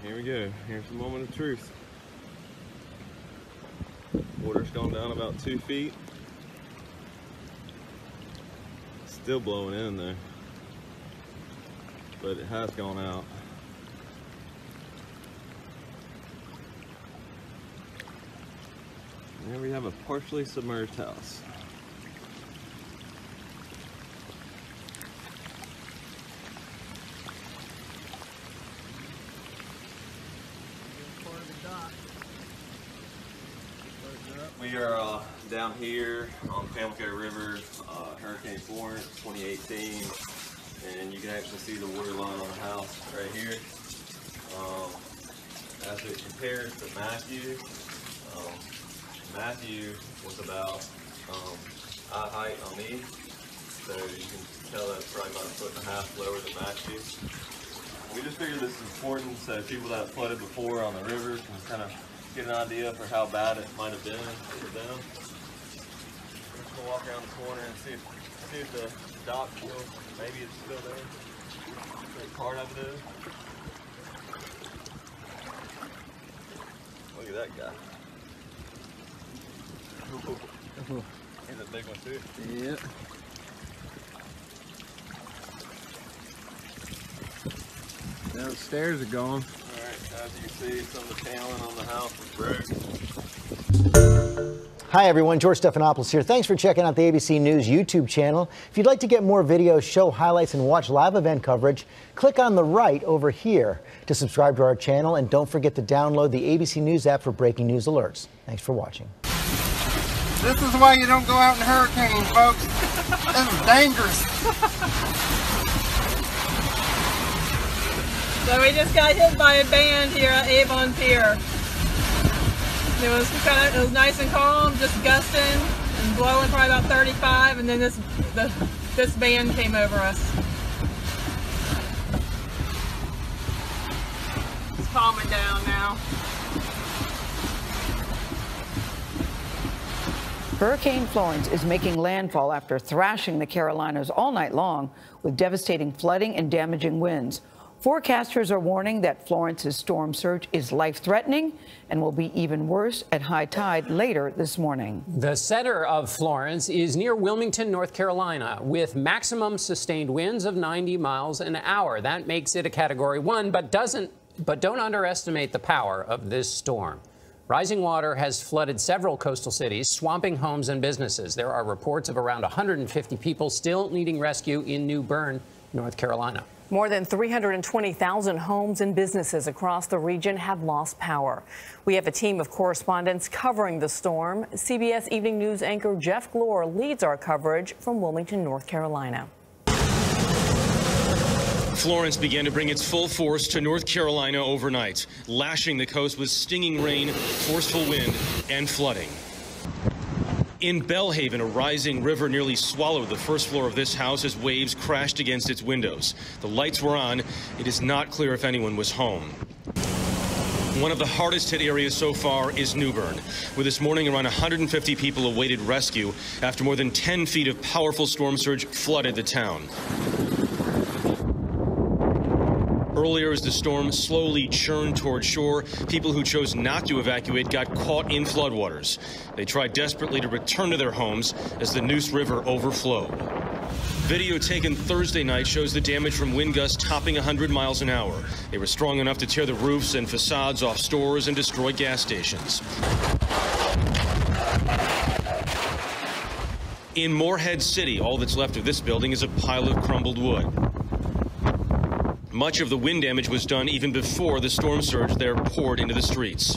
here we go. Here's the moment of truth. Water's gone down about 2 feet. Still blowing in there, but it has gone out. And there we have a partially submerged house. We are down here on the Pamlico River, Hurricane Florence 2018, and you can actually see the water line on the house right here. As it compares to Matthew, Matthew was about eye height on me, so you can tell that's probably about 1.5 foot lower than Matthew. We just figured this is important so people that flooded before on the river can kind of get an idea for how bad it might have been for them. We'll walk around the corner and see if the dock still, maybe it's still there. What part of it is. Look at that guy. Ooh. He's a big one too. Yeah. Now the stairs are gone. Alright, as you can see, some of the paneling on the house is broke. Hi everyone, George Stephanopoulos here. Thanks for checking out the ABC News YouTube channel. If you'd like to get more videos, show highlights, and watch live event coverage, click on the right over here to subscribe to our channel, and don't forget to download the ABC News app for breaking news alerts. Thanks for watching. This is why you don't go out in hurricanes, folks. This is dangerous. So we just got hit by a band here at Avon Pier. It was nice and calm, just gusting and blowing probably about 35, and then this band came over us. It's calming down now. Hurricane Florence is making landfall after thrashing the Carolinas all night long with devastating flooding and damaging winds. Forecasters are warning that Florence's storm surge is life-threatening and will be even worse at high tide later this morning. The center of Florence is near Wilmington, North Carolina, with maximum sustained winds of 90 miles an hour. That makes it a Category 1, but don't underestimate the power of this storm. Rising water has flooded several coastal cities, swamping homes and businesses. There are reports of around 150 people still needing rescue in New Bern, North Carolina. More than 320,000 homes and businesses across the region have lost power. We have a team of correspondents covering the storm. CBS Evening News anchor Jeff Glore leads our coverage from Wilmington, North Carolina. Florence began to bring its full force to North Carolina overnight, lashing the coast with stinging rain, forceful wind, and flooding. In Belhaven, a rising river nearly swallowed the first floor of this house as waves crashed against its windows. The lights were on. It is not clear if anyone was home. One of the hardest hit areas so far is New Bern, where this morning around 150 people awaited rescue after more than 10 feet of powerful storm surge flooded the town. Earlier, as the storm slowly churned toward shore, people who chose not to evacuate got caught in floodwaters. They tried desperately to return to their homes as the Neuse River overflowed. Video taken Thursday night shows the damage from wind gusts topping 100 miles an hour. They were strong enough to tear the roofs and facades off stores and destroy gas stations. In Morehead City, all that's left of this building is a pile of crumbled wood. Much of the wind damage was done even before the storm surge there poured into the streets.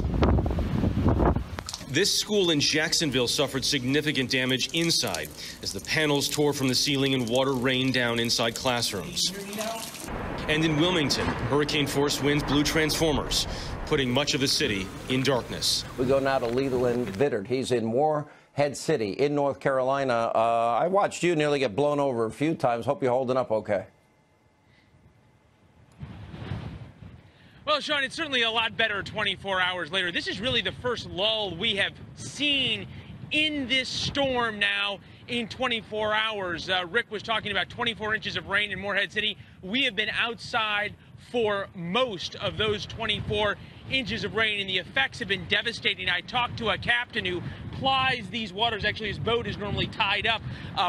This school in Jacksonville suffered significant damage inside as the panels tore from the ceiling and water rained down inside classrooms. And in Wilmington, hurricane-force winds blew transformers, putting much of the city in darkness. We go now to Leland Vittert. He's in Morehead City in North Carolina. I watched you nearly get blown over a few times. Hope you're holding up okay. Well, Sean, it's certainly a lot better 24 hours later. This is really the first lull we have seen in this storm now in 24 hours. Rick was talking about 24 inches of rain in Morehead City. We have been outside for most of those 24 inches of rain, and the effects have been devastating. I talked to a captain who plies these waters. Actually, his boat is normally tied up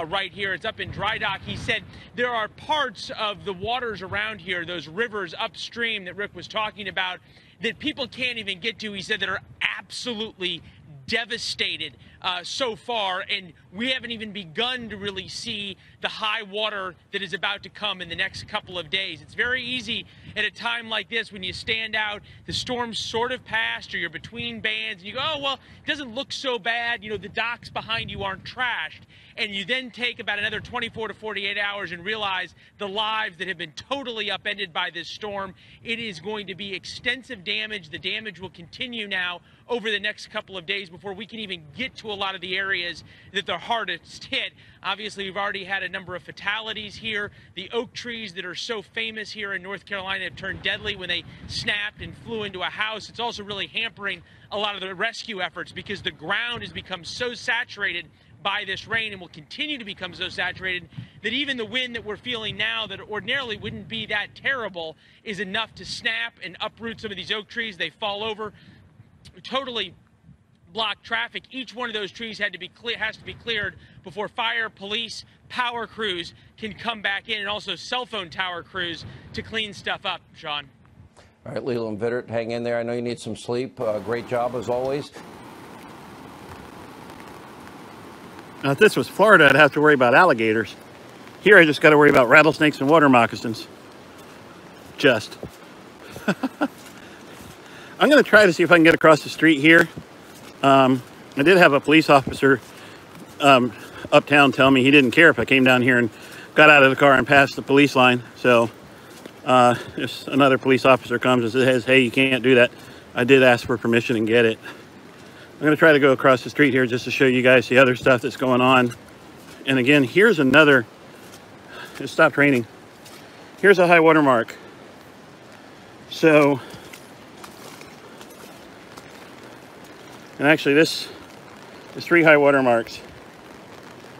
right here. It's up in dry dock. He said there are parts of the waters around here, those rivers upstream that Rick was talking about, that people can't even get to. He said that are absolutely devastated so far, and we haven't even begun to really see the high water that is about to come in the next couple of days. It's very easy at a time like this when you stand out, the storm's sort of passed, or you're between bands, and you go, oh, well, it doesn't look so bad, you know, the docks behind you aren't trashed, and you then take about another 24 to 48 hours and realize the lives that have been totally upended by this storm. It is going to be extensive damage. The damage will continue now over the next couple of days before we can even get to a lot of the areas that they're hardest hit. Obviously, we've already had a number of fatalities here. The oak trees that are so famous here in North Carolina have turned deadly when they snapped and flew into a house. It's also really hampering a lot of the rescue efforts because the ground has become so saturated by this rain and will continue to become so saturated that even the wind that we're feeling now that ordinarily wouldn't be that terrible is enough to snap and uproot some of these oak trees. They fall over, totally block traffic. Each one of those trees has to be cleared before fire, police, power crews can come back in, and also cell phone tower crews to clean stuff up, Sean. All right, Leland Vittert, hang in there. I know you need some sleep. Great job as always. Now, if this was Florida, I'd have to worry about alligators. Here, I just got to worry about rattlesnakes and water moccasins. Just. I'm going to try to see if I can get across the street here. I did have a police officer uptown tell me he didn't care if I came down here and got out of the car and passed the police line. So if another police officer comes and says, hey, you can't do that, I did ask for permission and get it. I'm going to try to go across the street here just to show you guys the other stuff that's going on. And again, here's another, it stopped raining. Here's a high water mark. So, and actually this is 3 high water marks.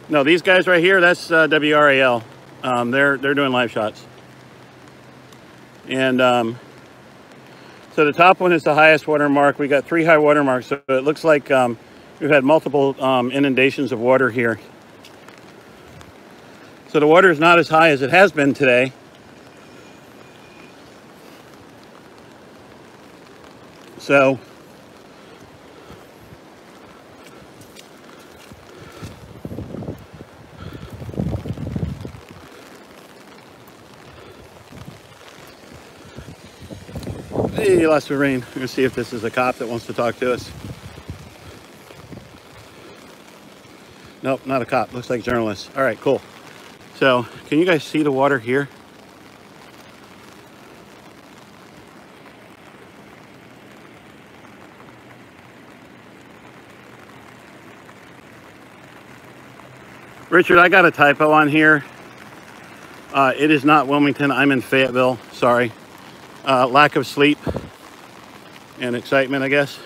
No, these guys right here, that's WRAL. They're doing live shots. And so the top one is the highest water mark. We got 3 high water marks. So it looks like we've had multiple inundations of water here. So the water is not as high as it has been today. So hey, lots of rain. We're gonna see if this is a cop that wants to talk to us. Nope, not a cop. Looks like a journalist. All right, cool. So, can you guys see the water here? Richard, I got a typo on here. It is not Wilmington. I'm in Fayetteville. Sorry. Lack of sleep and excitement, I guess.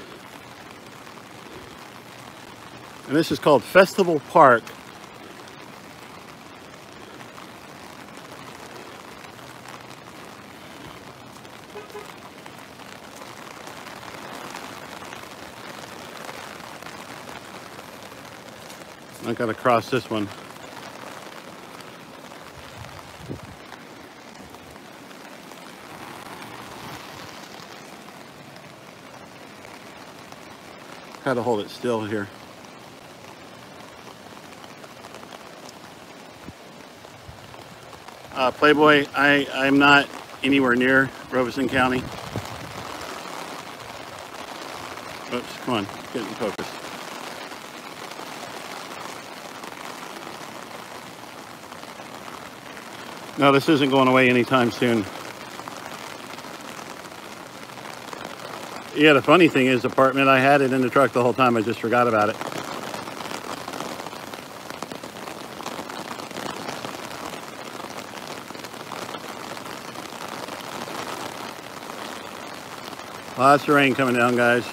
And this is called Festival Park. I gotta cross this one. Try to hold it still here. Playboy, I'm not anywhere near Robeson County. Oops, come on, get in focus. No, this isn't going away anytime soon. Yeah, the funny thing is, the apartment, I had it in the truck the whole time. I just forgot about it. Lots of rain coming down, guys.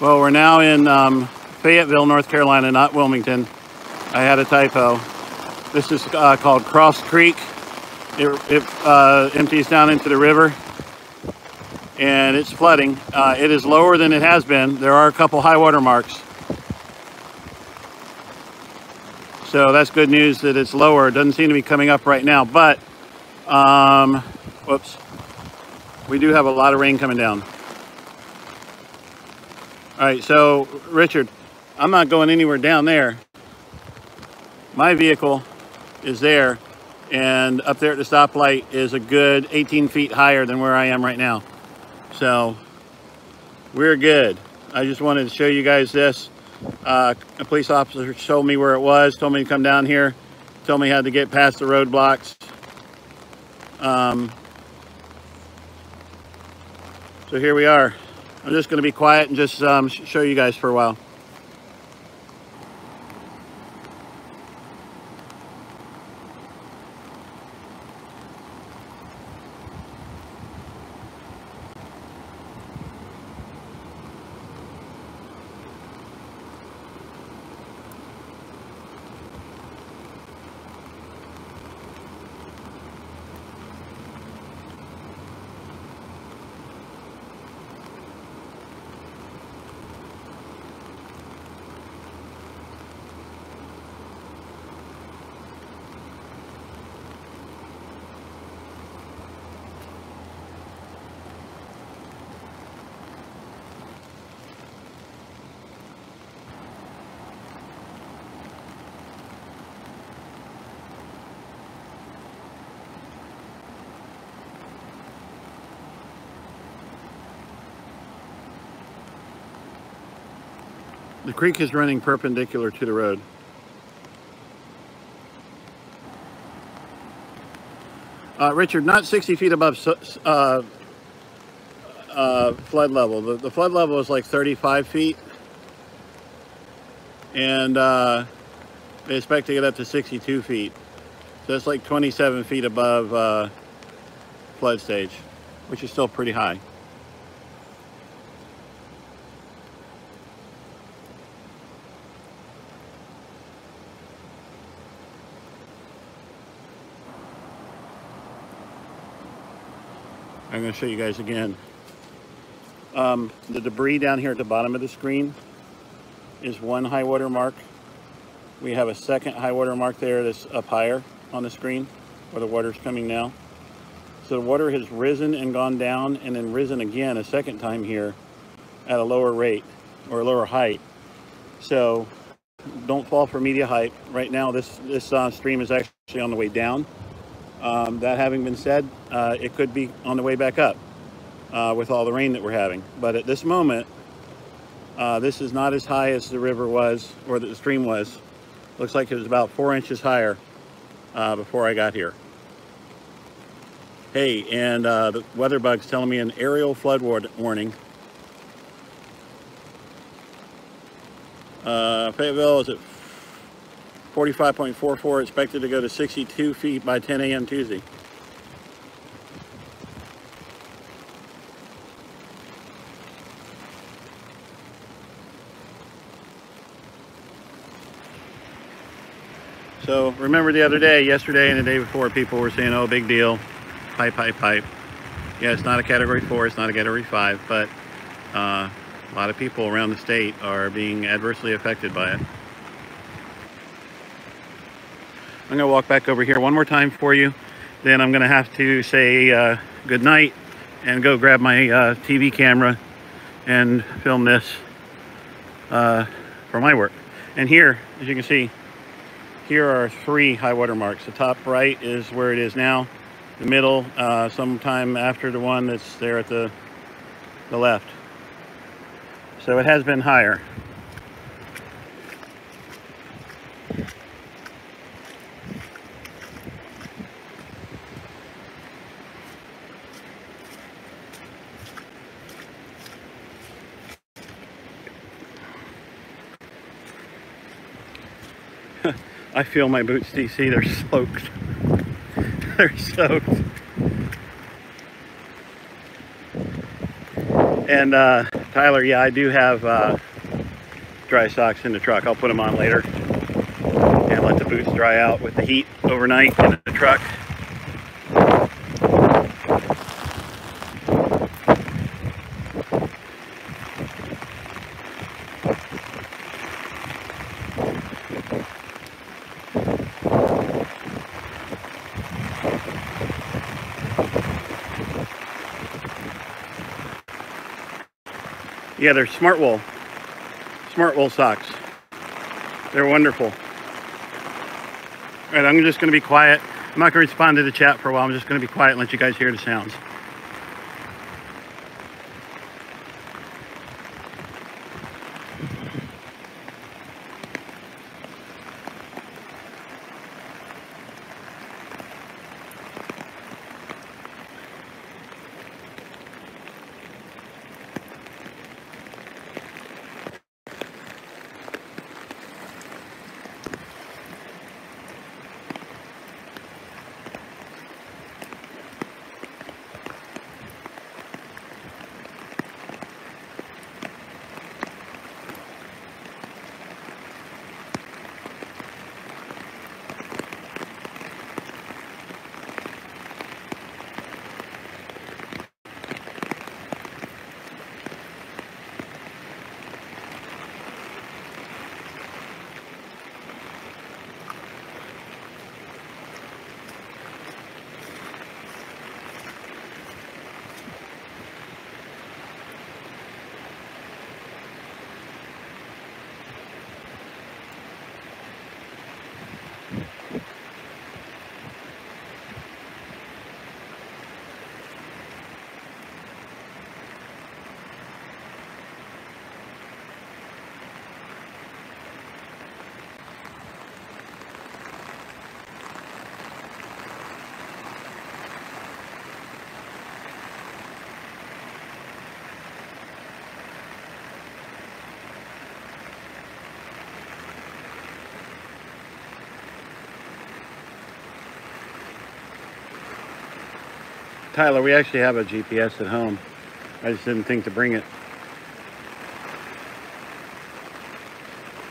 Well, we're now in Fayetteville, North Carolina, not Wilmington. I had a typo. This is called Cross Creek. It empties down into the river, and it's flooding. It is lower than it has been. There are a couple high water marks. So that's good news that it's lower. It doesn't seem to be coming up right now, but whoops. We do have a lot of rain coming down. All right, so Richard, I'm not going anywhere down there. My vehicle is there, and up there at the stoplight is a good 18 feet higher than where I am right now. So we're good. I just wanted to show you guys this. A police officer told me where it was, told me to come down here, told me how to get past the roadblocks. So here we are. I'm just going to be quiet and just show you guys for a while. The creek is running perpendicular to the road. Richard, not 60 feet above flood level. The flood level is like 35 feet. And they expect to get up to 62 feet. So that's like 27 feet above flood stage, which is still pretty high. I'm going to show you guys again. The debris down here at the bottom of the screen is one high water mark. We have a second high water mark there that's up higher on the screen where the water's coming now. So the water has risen and gone down and then risen again a second time here at a lower rate or a lower height. So don't fall for media hype. Right now this stream is actually on the way down. That having been said, it could be on the way back up with all the rain that we're having. But at this moment, this is not as high as the river was or the stream was. Looks like it was about 4 inches higher before I got here. Hey, and the weather bug's telling me an aerial flood warning. Fayetteville is at 45.44, expected to go to 62 feet by 10 a.m. Tuesday. So remember the other day, yesterday and the day before, people were saying, oh, big deal, pipe, pipe, pipe. Yeah, it's not a category 4, it's not a category 5, but a lot of people around the state are being adversely affected by it. I'm going to walk back over here one more time for you. Then I'm going to have to say good night and go grab my TV camera and film this for my work. And here, as you can see, here are 3 high water marks. The top right is where it is now. The middle, sometime after the one that's there at the left. So it has been higher. I feel my boots, DC, they're soaked. They're soaked. And Tyler, yeah, I do have dry socks in the truck. I'll put them on later and let the boots dry out with the heat overnight in the truck. Yeah, they're smart wool socks. They're wonderful. All right, I'm just going to be quiet. I'm not going to respond to the chat for a while. I'm just going to be quiet and let you guys hear the sounds. Tyler, we actually have a GPS at home. I just didn't think to bring it.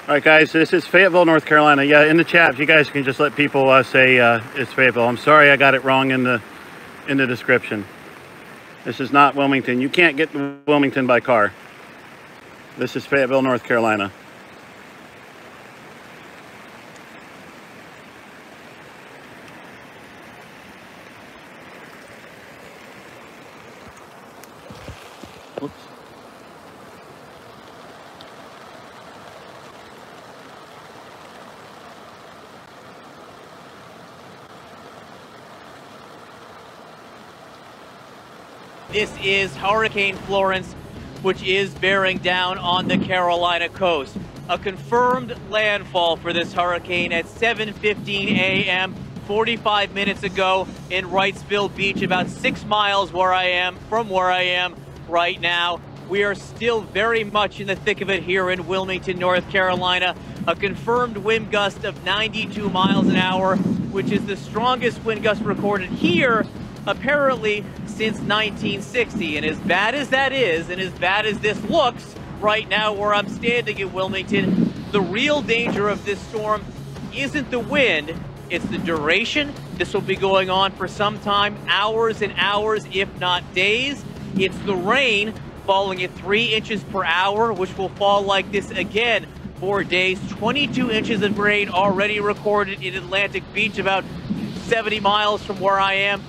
All right, guys, this is Fayetteville, North Carolina. Yeah, in the chat, if you guys can just let people say it's Fayetteville. I'm sorry I got it wrong in the description. This is not Wilmington. You can't get to Wilmington by car. This is Fayetteville, North Carolina. Whoops. This is Hurricane Florence, which is bearing down on the Carolina coast. A confirmed landfall for this hurricane at 7:15 a.m. 45 minutes ago in Wrightsville Beach, about 6 miles from where I am right now. We are still very much in the thick of it here in Wilmington, North Carolina. A confirmed wind gust of 92 miles an hour, which is the strongest wind gust recorded here apparently since 1960. And as bad as that is, and as bad as this looks right now where I'm standing in Wilmington, the real danger of this storm isn't the wind, it's the duration. This will be going on for some time, hours and hours, if not days. It's the rain falling at 3 inches per hour, which will fall like this again for days. 22 inches of rain already recorded in Atlantic Beach, about 70 miles from where I am.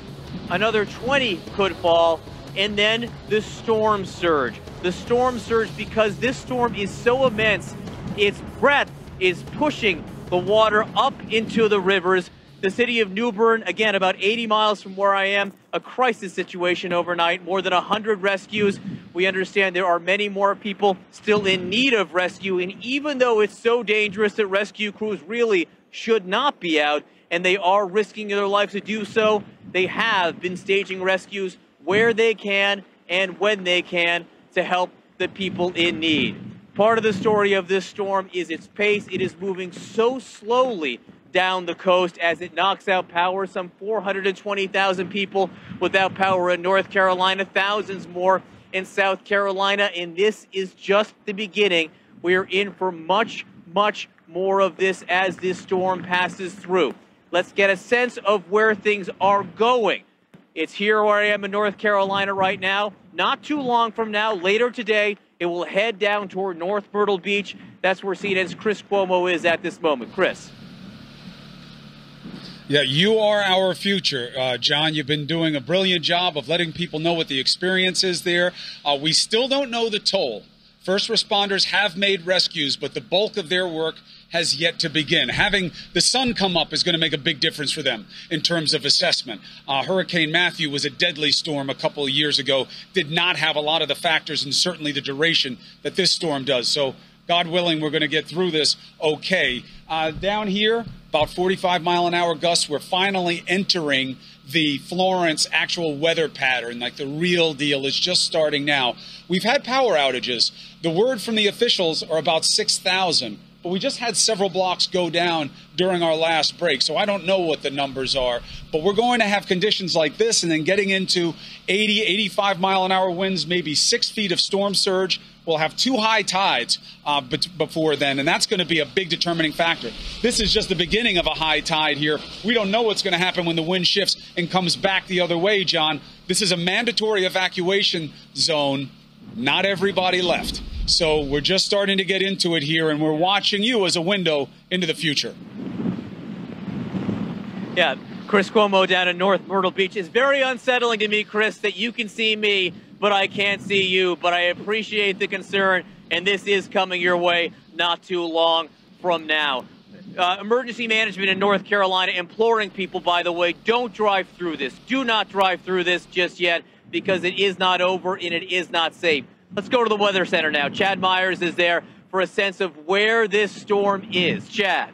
Another 20 could fall, and then the storm surge. The storm surge, because this storm is so immense, its breadth is pushing the water up into the rivers. The city of New Bern, again, about 80 miles from where I am, a crisis situation overnight, more than 100 rescues. We understand there are many more people still in need of rescue, and even though it's so dangerous that rescue crews really should not be out, and they are risking their lives to do so, they have been staging rescues where they can and when they can to help the people in need. Part of the story of this storm is its pace. It is moving so slowly down the coast as it knocks out power. Some 420,000 people without power in North Carolina, thousands more in South Carolina, and this is just the beginning. We're in for much, much more of this as this storm passes through. Let's get a sense of where things are going. It's here where I am in North Carolina right now. Not too long from now, later today, it will head down toward North Myrtle Beach. That's where CNN's Chris Cuomo is at this moment. Chris. Yeah, you are our future, John. You've been doing a brilliant job of letting people know what the experience is there. We still don't know the toll. First responders have made rescues, but the bulk of their work has yet to begin. Having the sun come up is going to make a big difference for them in terms of assessment. Hurricane Matthew was a deadly storm a couple of years ago, did not have a lot of the factors and certainly the duration that this storm does. So God willing, we're going to get through this okay. Down here, about 45-mile-an-hour gusts. We're finally entering the Florence actual weather pattern, like the real deal is just starting now. We've had power outages. The word from the officials are about 6,000. But we just had several blocks go down during our last break, so I don't know what the numbers are. But we're going to have conditions like this and then getting into 80, 85-mile-an-hour winds, maybe 6 feet of storm surge. We'll have 2 high tides before then, and that's going to be a big determining factor. This is just the beginning of a high tide here. We don't know what's going to happen when the wind shifts and comes back the other way, John. This is a mandatory evacuation zone. Not everybody left. So we're just starting to get into it here, and we're watching you as a window into the future. Yeah, Chris Cuomo down in North Myrtle Beach. It's very unsettling to me, Chris, that you can see me, but I can't see you. But I appreciate the concern, and this is coming your way not too long from now. Emergency management in North Carolina imploring people, by the way, don't drive through this. Do not drive through this just yet, because it is not over and it is not safe. Let's go to the Weather Center now. Chad Myers is there for a sense of where this storm is. Chad.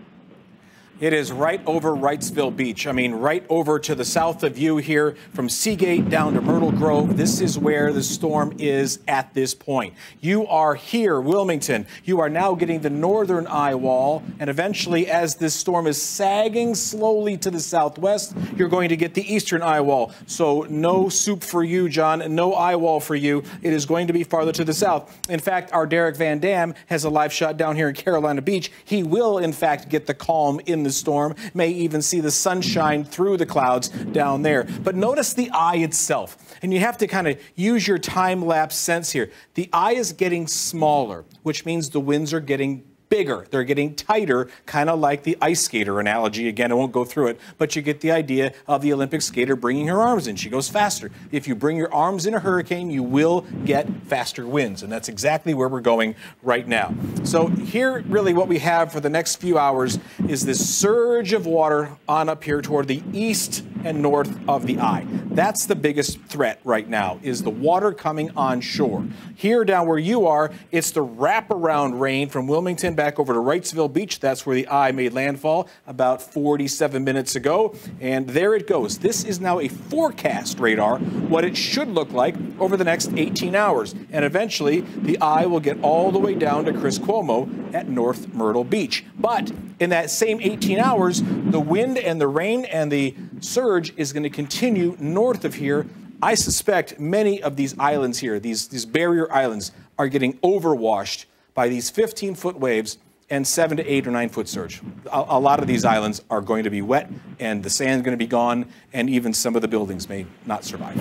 It is right over Wrightsville Beach. I mean, right over to the south of you here from Seagate down to Myrtle Grove. This is where the storm is at this point. You are here, Wilmington. You are now getting the northern eye wall. And eventually, as this storm is sagging slowly to the southwest, you're going to get the eastern eye wall. So no soup for you, John, and no eye wall for you. It is going to be farther to the south. In fact, our Derek Van Dam has a live shot down here in Carolina Beach. He will, in fact, get the calm in the storm, may even see the sunshine through the clouds down there. But notice the eye itself, and you have to kind of use your time-lapse sense here. The eye is getting smaller, which means the winds are getting bigger. They're getting tighter, kind of like the ice skater analogy. Again, I won't go through it, but you get the idea of the Olympic skater bringing her arms in. She goes faster. If you bring your arms in a hurricane, you will get faster winds, and that's exactly where we're going right now. So here, really what we have for the next few hours is this surge of water on up here toward the east and north of the eye. That's the biggest threat right now, is the water coming on shore. Here down where you are, it's the wraparound rain from Wilmington back over to Wrightsville Beach. That's where the eye made landfall about 47 minutes ago. And there it goes. This is now a forecast radar, what it should look like over the next 18 hours. And eventually, the eye will get all the way down to Chris Cuomo at North Myrtle Beach. But in that same 18 hours, the wind and the rain and the surge is going to continue north of here. I suspect many of these islands here, these barrier islands, are getting overwashed by these 15-foot waves and 7 to 8 or 9 foot surge. A lot of these islands are going to be wet, and the sand's going to be gone, and even some of the buildings may not survive.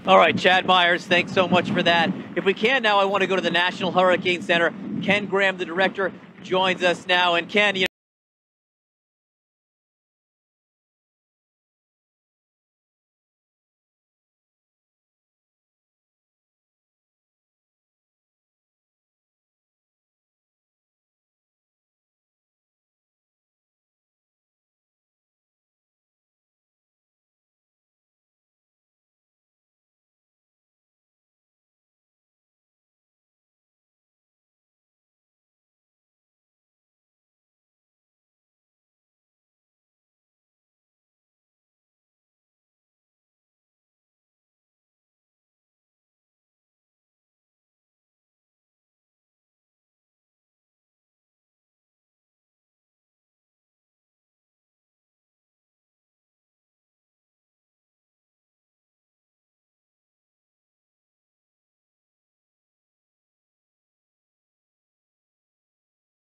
All right, Chad Myers, thanks so much for that. If we can now, I want to go to the National Hurricane Center. Ken Graham, the director, joins us now. And Ken,